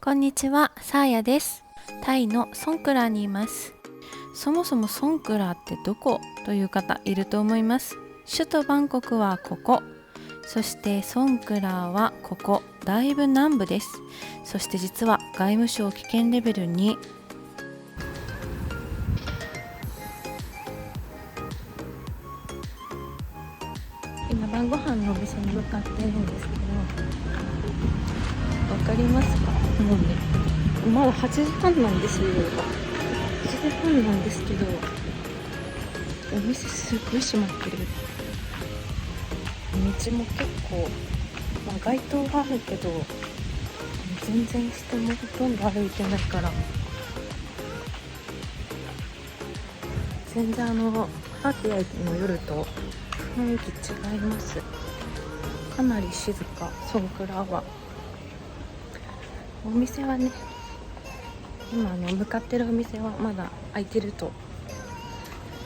こんにちは、サーヤです。タイのソンクラにいます。そもそもソンクラってどこという方いると思います。首都バンコクはここ。そしてソンクラはここ、だいぶ南部です。そして実は外務省危険レベル2。今晩ご飯のお店に向かってるんですけど、わかりますか？もうね、まだ8時半なんですよ。8時半なんですけど、お店すごい閉まってる。道も結構、街灯はあるけど、全然人もほとんど歩いてないから、全然パーティーの夜と雰囲気違います。かなり静か、ソンクラは。お店はね、今向かってるお店はまだ開いてると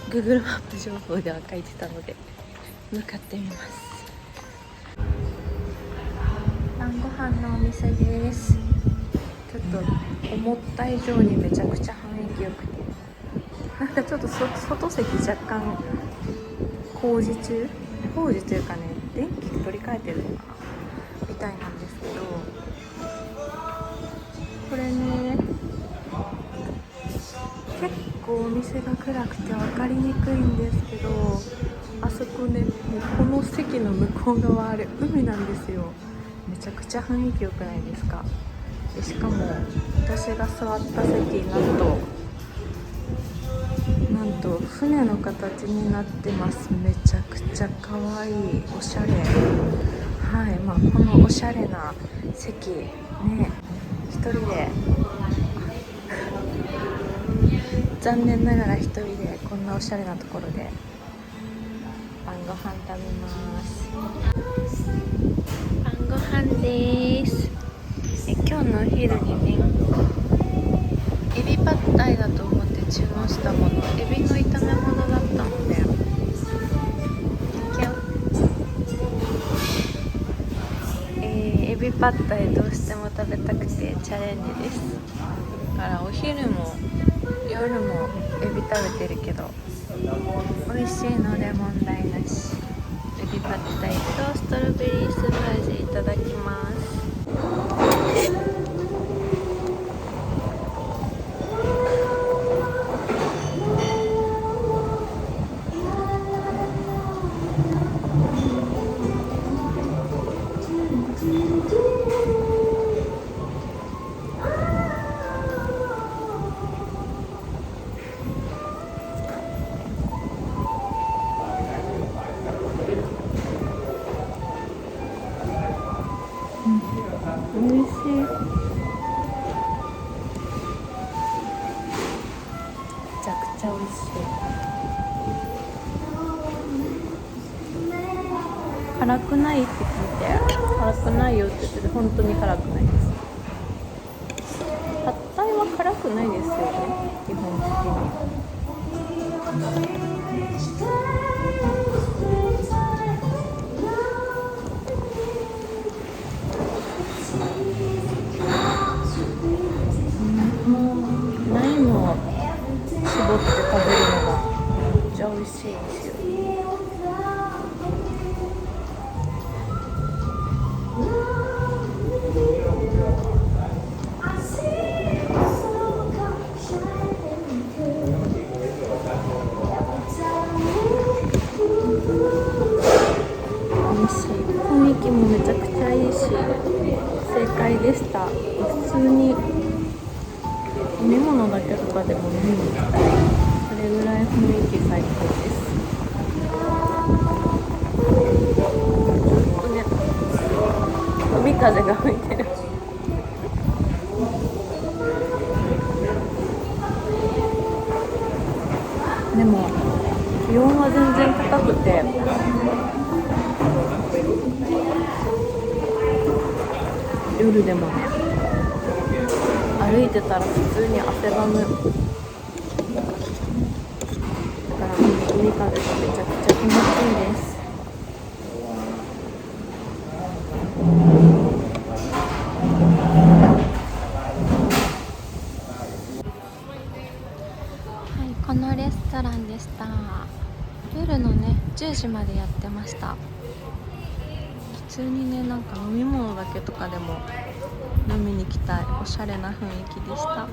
Google マップ情報では書いてたので向かってみます。晩ご飯のお店です。ちょっと思った以上にめちゃくちゃ雰囲気良くて、なんかちょっと外席若干工事というかね、電気取り替えてるのかなみたいなんですけど、これね、結構お店が暗くて分かりにくいんですけど、あそこね、この席の向こう側、あれ海なんですよ。めちゃくちゃ雰囲気良くないですか？でしかも私が座った席、なんと船の形になってます。めちゃくちゃ可愛い、おしゃれ。はい、このおしゃれな席ね、一人で残念ながら一人でこんなおしゃれなところで晩ご飯食べます。晩ご飯です。今日のお昼にね、エビパッタイだと思って注文したもの、エビの炒め物だったので、エビパッタイどうしても食べたくてチャレンジです。だからお昼も夜もエビ食べてるけど美味しいので問題なし。エビパッタイとストロベリースムージーいただきます。美味しい。めちゃくちゃ美味しい。辛くないって聞いて、辛くないよって言ってて、本当に辛くないです。パッタイは辛くないですよね、基本的に。ライムを絞って食べるのがめっちゃ美味しいですよ。美味しい。雰囲気もめちゃくちゃいいし、正解でした。普通に飲み物だけとかでも飲みに行きたい。それぐらい雰囲気最高です。ずっとね、海風が吹いてる。でも気温は全然高くて、夜でもね、歩いてたら普通に汗ばむ。だから海風がめちゃくちゃ気持ちいいです。でした。夜のね10時までやってました。普通にねなんか飲み物だけとかでも飲みに来たいおしゃれな雰囲気でした。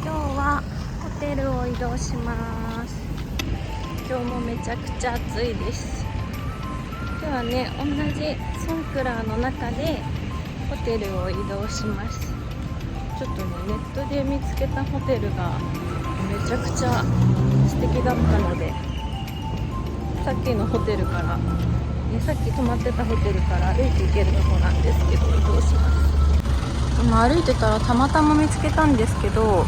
今日はホテルを移動します。今日もめちゃくちゃ暑いです。今日はね同じソンクラーの中でホテルを移動します。ちょっとねネットで見つけたホテルがめちゃくちゃ素敵だったので、さっきのホテルから、ね、さっき泊まってたホテルから歩いて行けるとこなんですけど移動します。今歩いてたらたまたま見つけたんですけど、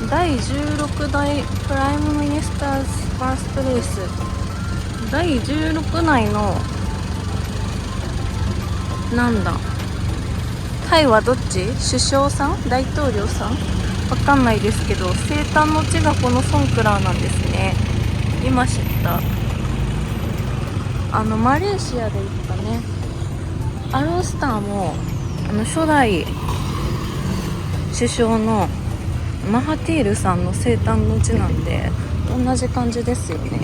第16代プライムミニスターズファーストレース第16内のなんだタイはどっち？首相さん？大統領さん？わかんないですけど、生誕の地がこのソンクラーなんですね。今知った。マレーシアで行ったねアロースターも初代首相のマハティールさんの生誕の地なんで同じ感じですよね。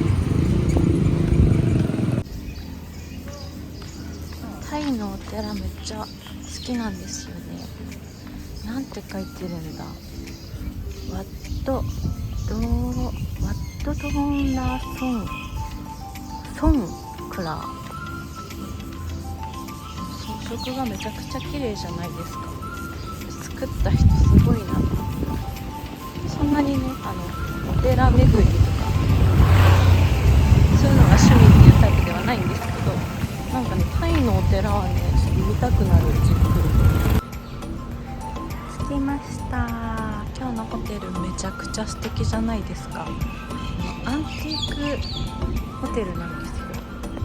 タイのお寺めっちゃ好きなんですよね。なんて書いてるんだ。ワットドーンラソンクラー。曲がめちゃくちゃ綺麗じゃないですか。作った人すごいな。そんなにねお寺巡りとかそういうのが趣味っていうタイプではないんですけど、なんかねタイのお寺はねちょっと見たくなる。じっくり着きました。今日のホテルめちゃくちゃ素敵じゃないですか。アンティークホテルなんですよ。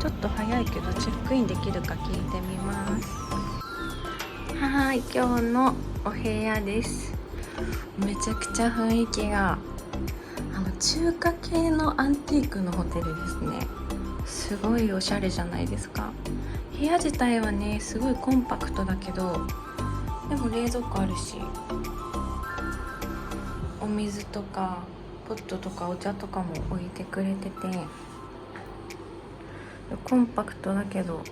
ちょっと早いけどチェックインできるか聞いてみます。はい、今日のお部屋です。めちゃくちゃ雰囲気が中華系のアンティークのホテルですね。すごいおしゃれじゃないですか。部屋自体はねすごいコンパクトだけど、でも冷蔵庫あるし、お水とかポットとかお茶とかも置いてくれてて、コンパクトだけど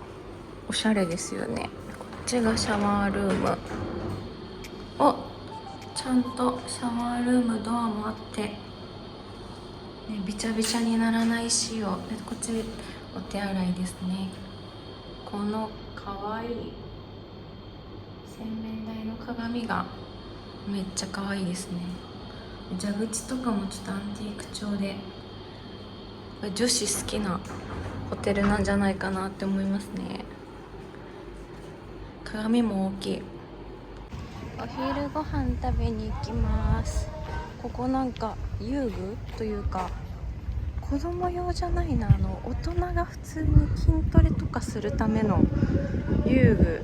おしゃれですよね。こっちがシャワールーム。ちゃんとシャワールームドアもあって、ね、びちゃびちゃにならない仕様で、こっちお手洗いですね。このかわいい洗面台の鏡がめっちゃかわいいですね。蛇口とかもちょっとアンティーク調で女子好きなホテルなんじゃないかなって思いますね。鏡も大きい。お昼ご飯食べに行きます。ここなんか遊具というか子供用じゃないな、大人が普通に筋トレとかするための遊具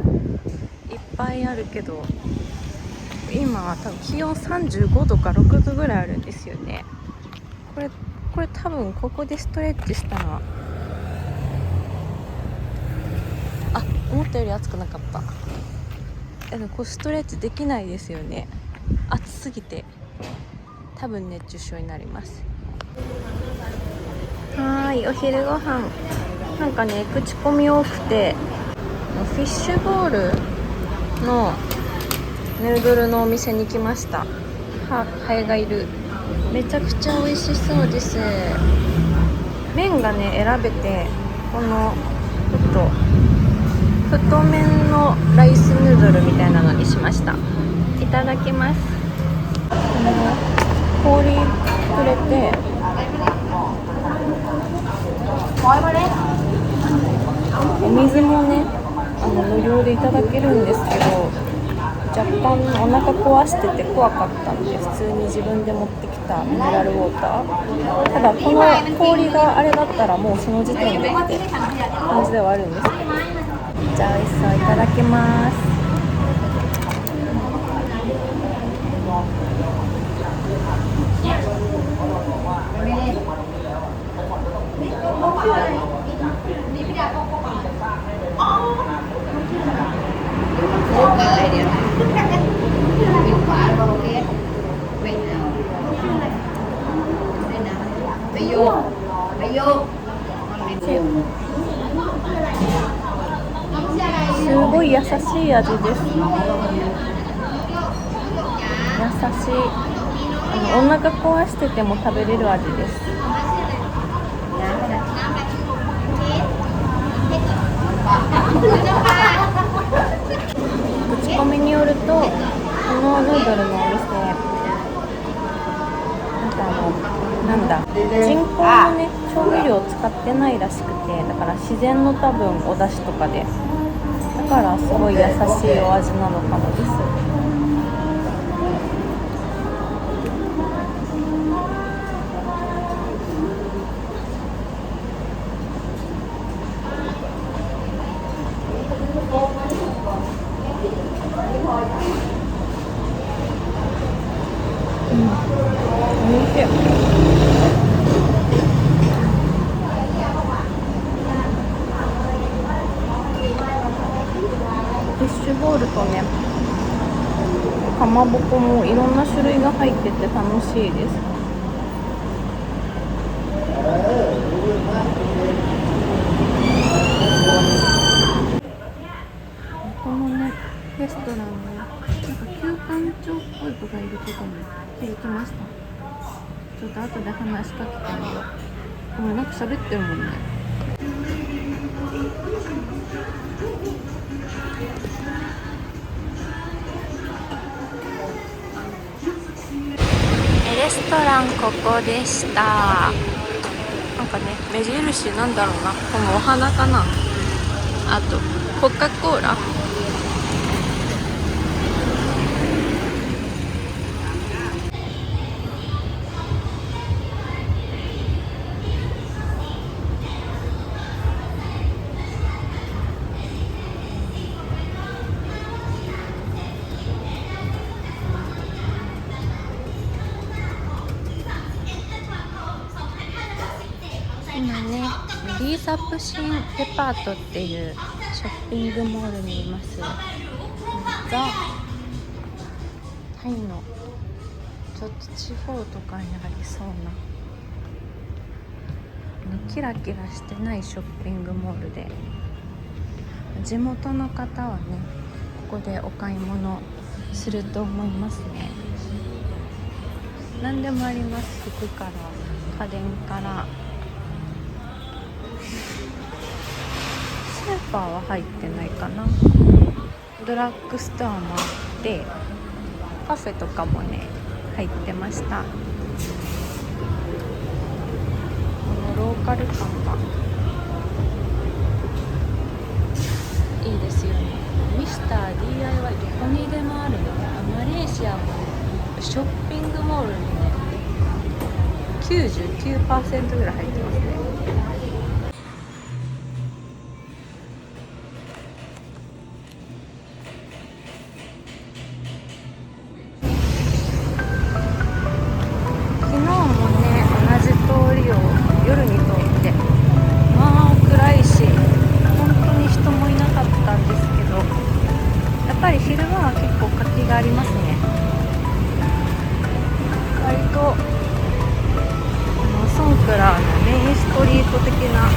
いっぱいあるけど、今多分気温35度か6度ぐらいあるんですよね。これ多分ここでストレッチしたら思ったより暑くなかった。でもこれストレッチできないですよね。暑すぎて多分熱中症になります。はい、お昼ご飯なんかね口コミ多くて、フィッシュボールのヌードルのお店に来ました。ハエがいる。めちゃくちゃ美味しそうです。麺がね選べて、このちょっと太麺のライスヌードルみたいなのにしました。いただきます。氷くれて、お水もね無料でいただけるんですけど、若干お腹壊してて怖かったんで普通に自分で持ってきたミネラルウォーター。ただこの氷があれだったらもうその時点でって感じではあるんですけど、じゃあ美味しそういただきます。すごい優しい味です。優しい。お腹壊してても食べれる味です。口コミによると、このヌードルのお店、人工のね、調味料を使ってないらしくて、だから自然の多分お出汁とかで、だからすごい優しいお味なのかもです。おいしい。フィッシュボールとね、かまぼこもいろんな種類が入ってて楽しいです。このね、レストランね、休館長っぽい子がいることも気づきました。ちょっと後で話しかけてみよう。なんか喋ってるもんね。レストランここでした。なんかね、目印なんだろうな、このお花かな、あとコカ・コーラ。今ね、リーザプシンデパートっていうショッピングモールにいます。ザ・タイのちょっと地方とかにありそうな、キラキラしてないショッピングモールで、地元の方はね、ここでお買い物すると思いますね。何でもあります。服から家電から。スーパーは入ってないかな。ドラッグストアもあって、カフェとかもね入ってました。このローカル感がいいですよね。ミスター DIY どこにでもあるの。マレーシアもショッピングモールにね 99% ぐらい入ってますね。夜に通って、まあ暗いし本当に人もいなかったんですけど、やっぱり昼間は結構活気がありますね。割とソンクラーのメインストリート的な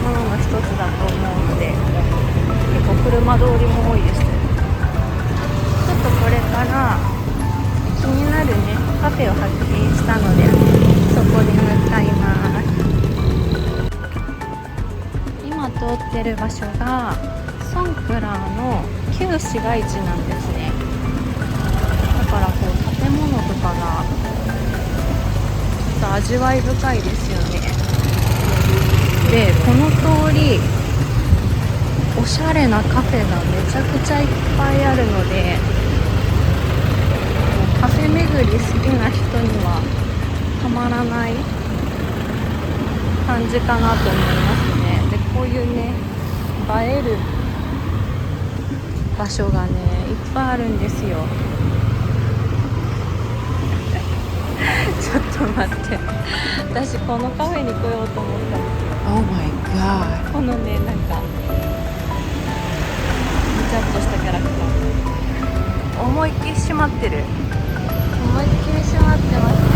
ものの一つだと思うので、結構車通りも多いです。ちょっとこれから気になるねカフェを発見したので、そこに向かいます。今通ってる場所がソンクラーの旧市街地なんですね。だからこう建物とかがちょっと味わい深いですよね。で、この通りおしゃれなカフェがめちゃくちゃいっぱいあるので、カフェ巡り好きな人にはたまらない感じかなと思いますね。で、こういうね映える場所がねいっぱいあるんですよ。ちょっと待って、私このカフェに来ようと思ったんですよ。 Oh my god。 このね、なんかちゃっとしたキャラクター。思いっきり閉まってる。思いっきり閉まってますね。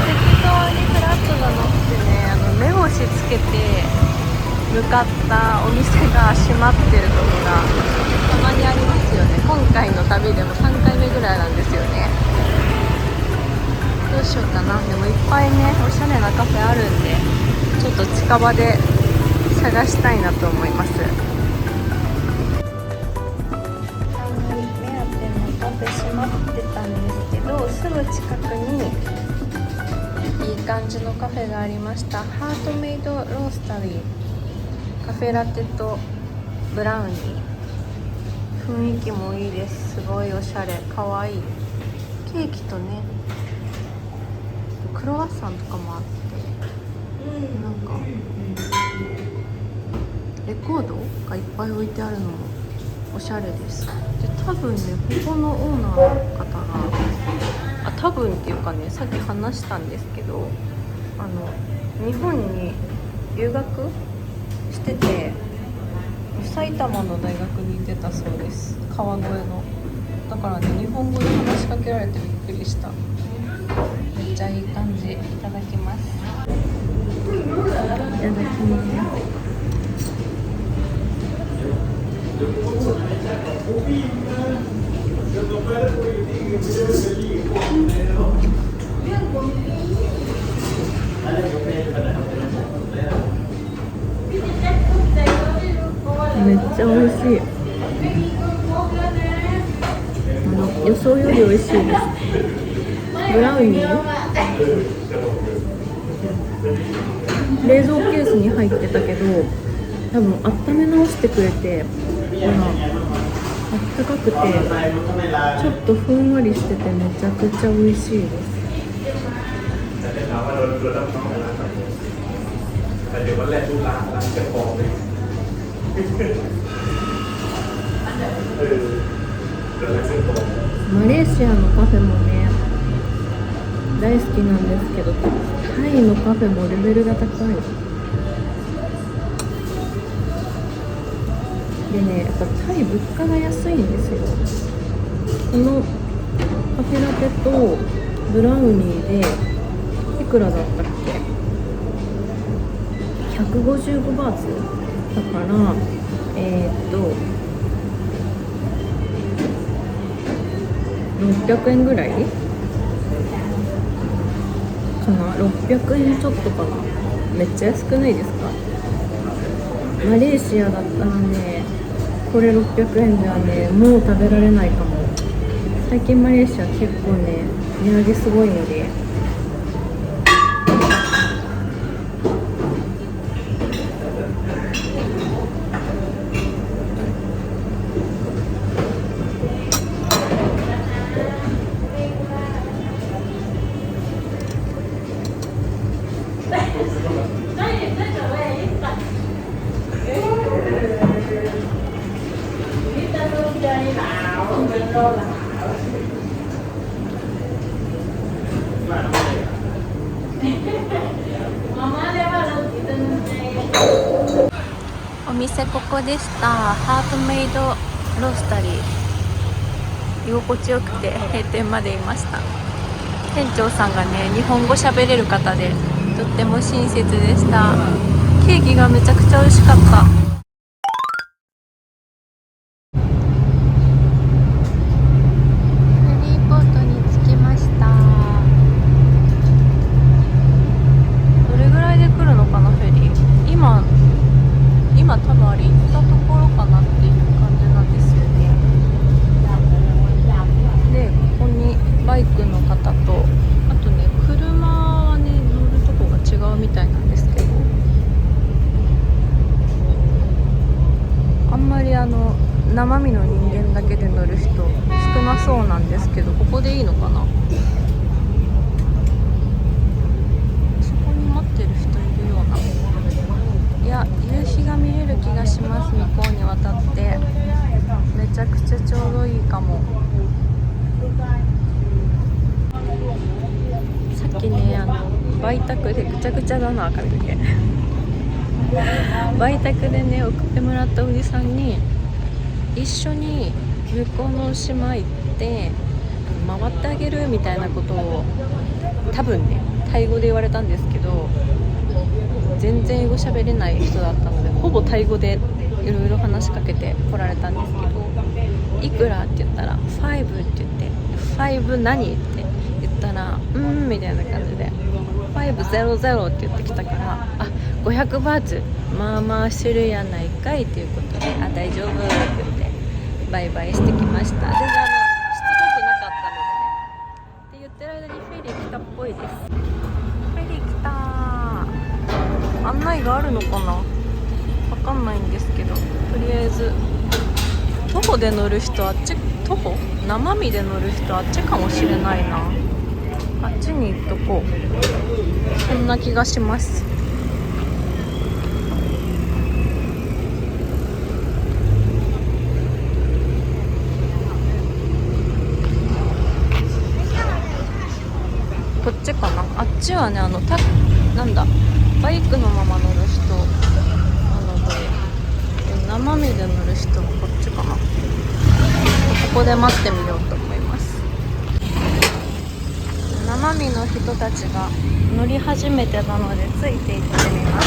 適当にフラットが乗ってね、目星つけて向かったお店が閉まってる時がたまにありますよね。今回の旅でも3回目ぐらいなんですよね。どうしようかな。でもいっぱいねおしゃれなカフェあるんで、ちょっと近場で探したいなと思います。目当てのカフェ閉まってたんですけど、すぐ近くにいい感じのカフェがありました。ハートメイドロースタリー、カフェラテとブラウニー。雰囲気もいいです。すごいおしゃれ、かわいい。ケーキとねクロワッサンとかもあって、なんかレコードがいっぱい置いてあるのもおしゃれです。で多分ねここのオーナーの方が多分っていうかね、さっき話したんですけど、日本に留学してて埼玉の大学に行ってたそうです。川越の。だからね日本語で話しかけられてびっくりした。めっちゃいい感じ。いただきます。いただきます。めっちゃ美味しい。予想より美味しいです。ブラウニー冷蔵ケースに入ってたけど、多分温め直してくれて、ほらあったかくてちょっとふんわりしててめちゃくちゃ美味しいです。マレーシアのカフェもね大好きなんですけど、タイのカフェもレベルが高いでね、やっぱタイ物価が安いんですよ。このカフェラテとブラウニーでいくらだったっけ、155バーツだから600円ぐらいかな。600円ちょっとかな。めっちゃ安くないですか。マレーシアだったらねこれ600円ではねもう食べられないかも。最近マレーシア結構ね値上げすごいので、お店ここでした。ハートメイドロースタリー、居心地よくて閉店までいました。店長さんがね日本語喋れる方でとっても親切でした。ケーキがめちゃくちゃ美味しかった。今多分あれ行ったところかなっていう感じなんですよね。でここにバイクの方と、あとね車はね乗るとこが違うみたいなんですけど、あんまり生身の人間だけで乗る人少なそうなんですけど、ここでいいのかな。そこに待ってる人いるような。いや、夕日が見れる気がします。向こうに渡ってめちゃくちゃちょうどいいかも。さっきねバイタクでぐちゃぐちゃだな髪の毛売宅でね送ってもらったおじさんに一緒に向こうの島行って回ってあげるみたいなことを多分ねタイ語で言われたんですけど、全然英語喋れない人だったのでほぼタイ語でいろいろ話しかけて来られたんですけど、いくらって言ったら5って言って、5何って言ったらみたいな感じで500って言ってきたから、あ、500バーツ、まあまあ種類やないかいということで、あ、大丈夫って言ってバイバイしてきました。全然しつこくなかったのでねって言ってる間にフェリー来たっぽいです。フェリー来たー。案内があるのかな、わかんないんですけど、とりあえず徒歩で乗る人あっち、徒歩生身で乗る人あっちかもしれないな。あっちに行っとこう、そんな気がします。こっちかな、あっちはねなんだバイクのまま乗る人なので、生身で乗る人はこっちかな。ここで待ってみようと思います。生身の人たちが乗り始めてたのでついていってみます。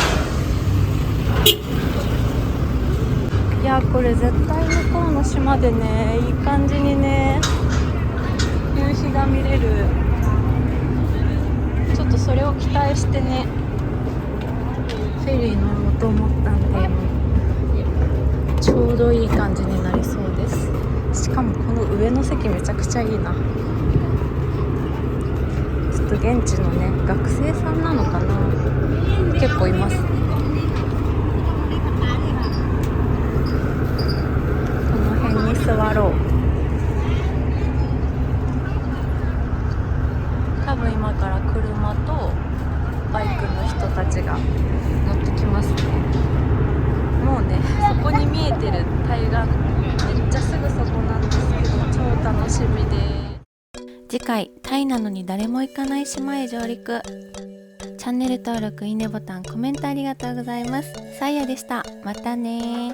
いやこれ絶対向こうの島でねいい感じにね夕日が見れる。ちょっとそれを期待してねフェリー乗ろうと思ったんで、ちょうどいい感じになりそうです。しかもこの上の席めちゃくちゃいいな。ちょっと現地のね学生さんなのかな、結構います。この辺に座ろう。多分今から車とバイクの人たちが乗ってきますね。もうねそこに見えてる対岸めっちゃすぐそこなんですけど超楽しみです。次回タイなのに誰も行かない島へ上陸。チャンネル登録、いいねボタン、コメントありがとうございます。さやでした。またね。